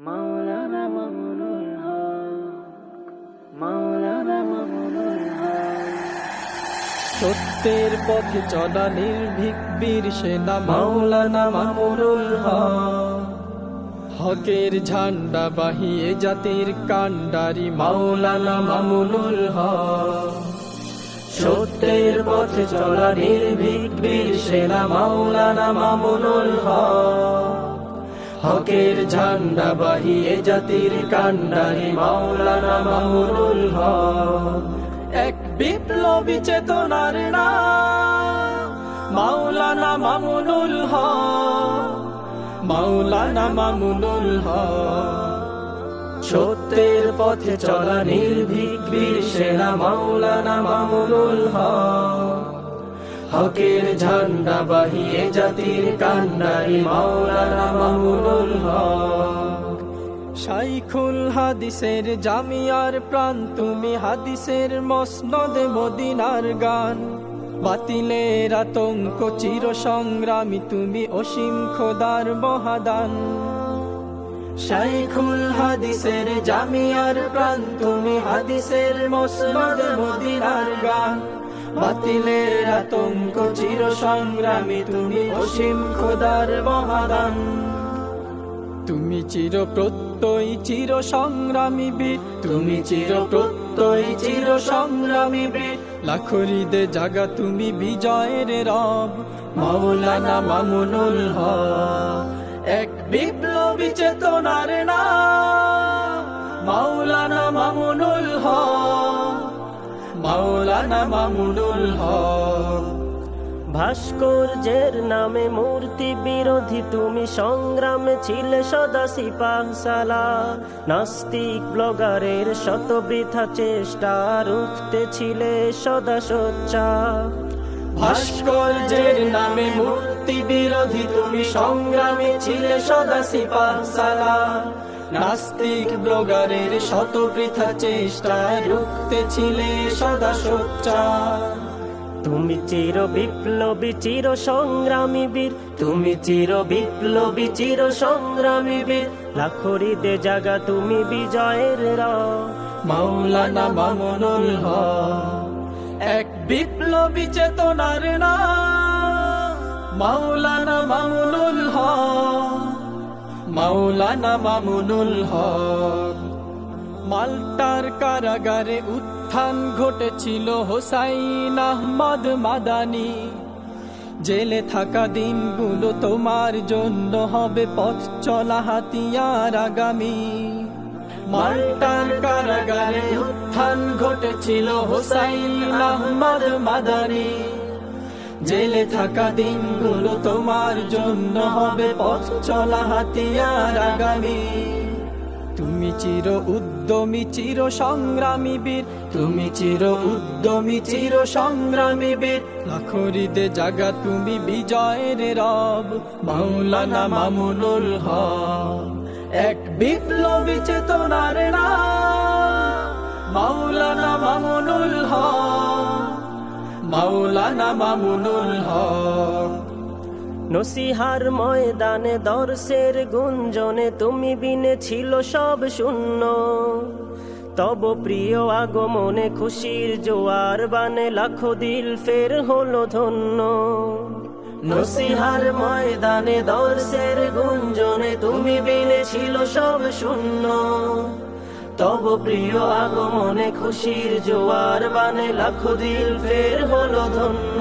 মাওলানা মামুনুল হক, মাওলানা মামুনুল হক। সত্যের পথে চলা নির্ভীক বীর সেনা মাওলানা মামুনুল হক। হকের ঝান্ডা বাহিয়ে জাতির কান্ডারি মাওলানা মামুনুল হক। সত্যের পথে চলা নির্ভীক বীর সেনা মাওলানা মামুনুল হক। হকের ঝান্ডা বাহিয়ে জাতির কান্ডারি মাওলানা মামুনুল হক। এক বিপ্লবী চেতনার নাম মাওলানা মামুনুল হক, মাওলানা মামুনুল হক। সত্যের পথে চলা নির্ভীক বীর সেনা মাওলানা মামুনুল হক। হকের ঝান্ডা বাহিয়ে জাতির কান্ডারি মাওলানা মামুনুল হক। শাইখুল হাদিসের জামিয়ার প্রাণ তুমি, হাদিসের মসনদে মদিনার গান। বাতিলের আতঙ্ক চির সংগ্রামী তুমি, অসীম খোদার মহাদান। শাইখুল হাদিসের জামিয়ার প্রাণ তুমি, হাদিসের মসনদে মদিনার গান। বাতিলের আতঙ্ক চির সংগ্রামী তুমি, অসীম খোদার মহাদান। তুমি চির প্রত্যয়ী চির সংগ্রামী বীর, তুমি চির প্রত্যয়ী চির সংগ্রামী বীর। লাখো হৃদয়ে জাগা তুমি বিজয়ের রব মাওলানা মামুনুল হক। এক বিপ্লবী চেতনার নাম মাওলানা মামুনুল হক, মাওলানা মামুনুল হক। ভাস্কর্যের নামে মূর্তি বিরোধী তুমি, সংগ্রামে ছিলে সদা সিপাহ সালার। নাস্তিক ব্লগারের শত বৃথা চেষ্টা রুখতে ছিলে সদা সোচ্চার। ভাস্কর্যের নামে মূর্তি বিরোধী তুমি, সংগ্রামে ছিলে সদা সিপাহ সালার। নাস্তিক ব্লগারের শত বৃথা চেষ্টা রুখতে ছিলে সদা সোচ্চার। তুমি চির বিপ্লবী চির সংগ্রামী বীর, তুমি চির বিপ্লবী চির সংগ্রামী বীর। লাখো হৃদয়ে জাগা তুমি বিজয়ের রব মাওলানা মামুনুল হক। এক বিপ্লবী চেতনার নাম মাওলানা মামুনুল হক, মাওলানা মামুনুল হক। মাল্টার কারাগারে উত্থান ঘটেছিল হোসাইন আহমদ মাদানি। জেলে থাকা দিনগুলো তোমার জন্য হবে পথ চলা হাতিয়ার আগামী। মাল্টার কারাগারে উত্থান ঘটেছিল হোসাইন আহমদ মাদানি। জেলে থাকা দিনগুলো তোমার জন্য হবে পথ চলা হাতিয়ার আগামী। তুমি চির উদ্যমী চির সংগ্রামী বীর, তুমি চির উদ্যমী চির সংগ্রামী বীর। লাখো হৃদয়ে জাগা তুমি বিজয়ের রব মাওলানা মামুনুল হক। এক বিপ্লবী চেতনার নাম মাওলানা মামুনুল হক, মাওলানা মামুনুল হক। নসিহার ময়দানে দর্শের গুঞ্জনে তুমি বিনে ছিল সব শূন্য। তব প্রিয় আগমনে খুশির জোয়ার বানে লাখো দিল ফের হলো ধন্য। নসিহার ময়দানে দর্শের গুঞ্জনে তুমি বিনে ছিল সব শূন্য। তব প্রিয় আগমনে খুশির জোয়ার বানে লাখো দিল ফের হলো ধন্য।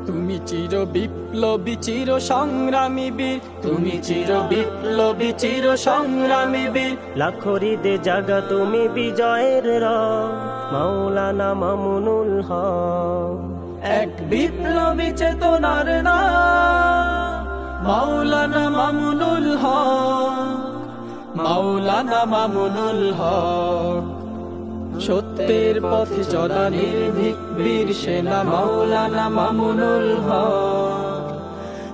তুমি চির বিপ্লবী চির সংগ্রামী বীর, তুমি চির বিপ্লবী চির সংগ্রামী বীর। লাখো হৃদয়ে জাগা তুমি বিজয়ের রব মাওলানা মামুনুল হক। এক বিপ্লবী চেতনার নাম মাওলানা মামুনুল হক, মাওলানা মামুনুল হক। সত্যের পথে চলা নির্ভীক বীর সেনা মাওলানা মামুনুল হক।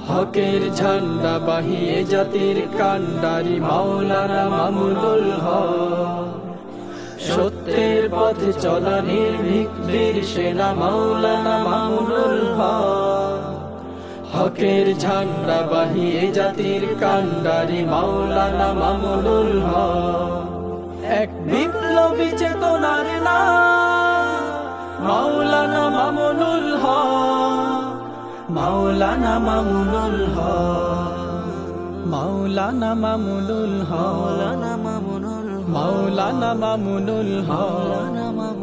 হকের ঝান্ডা বাহিয়ে জাতির কান্ডারি মাওলানা মামুনুল হক। সত্যের পথে চলা নির্ভীক বীর সেনা মাওলানা মামুনুল হক। হকের ঝান্ডা বাহি এ জাতির কান্ডারি মাওলানা মামুনুল হক। এক বিপ্লবী চেতনার নাম মাওলানা মামুনুল হক, মাওলানা মামুনুল হক, মাওলানা মামুনুল হক, মাওলানা মামুনুল হক, মাওলানা মামুনুল হক।